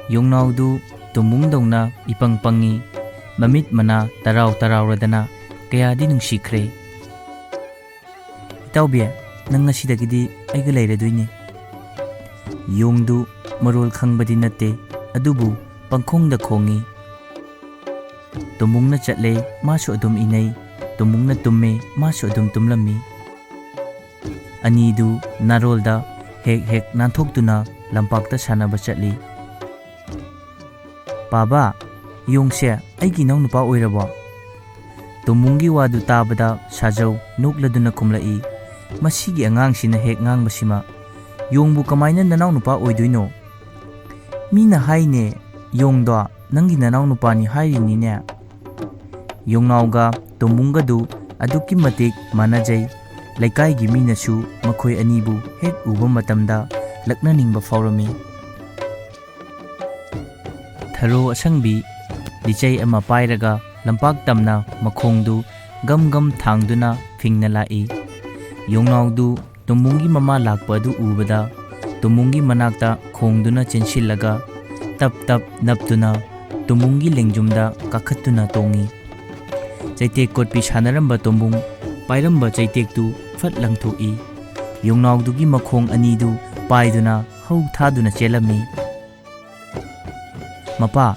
Yongnao Tombungdongna ipang pangi mamit mana tarau radana kaya di nungsikre. Itaubia nang ngasidagidi aiga layradoyni. Yongdu marol khangbadi natte adubu pangkhongda khongi. Tombungna chatle masu adum inay, Tombungna tumme masu adum tumlami. Anidu narolda hek nanthokduna lampakta sanaba chatli. Baba, yongse aigi naunupa oirabo. Tombunggi wadu tabada sajau nokladuna kumlai. Masigi angangsina hek ngangbasima yongbu kamaina nanaunupa oidoino. Mina haine yongda nangi nanaunupani hairinine. Yongnauga Tombunggadu aduki matik manajai. Laikai minasu makhoi anibu hek uba matamda laknaningba faurami. Tharo asangbi lichay ama pairaga lampak tamna makhongdu gam thangduna phingna lai. Yongnaudu Tombunggi mama lakpa adu ubada Tombunggi manakta khongduna chensillaga tap naptuna Tombunggi lengjumda kakhattuna tongi. Chaitek kotpi sanaramba Tombung pairamba chaitektu fat langthoi. Yongnaudugi makhong anidu paiduna hau thaduna chelami. Mapa,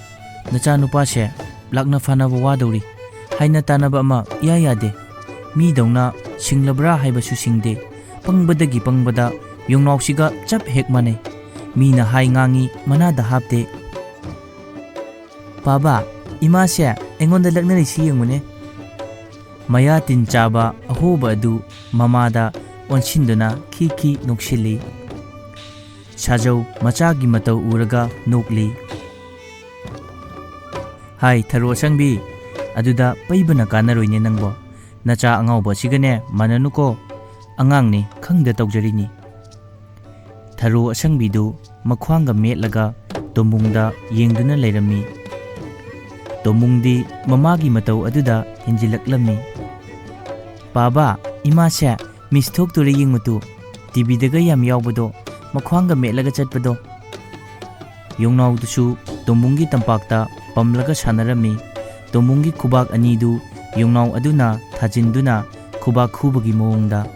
nachanupa se lakna fanaba wadori haina tanaba ama yade. Mi dongna singlabra haibasu singde. Pangbadagi pangbada Yongnausiga chap hek mane. Mina hai ngangi manada hapte. Baba, ima se engonda laknari siyengmune. Maya tin chaba ahoba adu mamada onshinduna ki nokshili. Sajau machagi matau uraga nokli. Hai tharo sangbi aduda paibana kanaroine nangbo. Nacha angauba sigane mananuko angangni khangda tawjarini. Tharo asangbidu makhwanga metlaga Tombungda yengduna leirami. Tombungdi mamagi matau aduda hinjilaklami. Baba, ima se misthok turi yengmutu TV daga yam yawbado makhwanga metlaga chatpado. Yongnaudusu Tombunggi tampakta pamlaga sanarami. Tombunggi khubak anidu Yongnau aduna thajinduna khubak khubagi moongda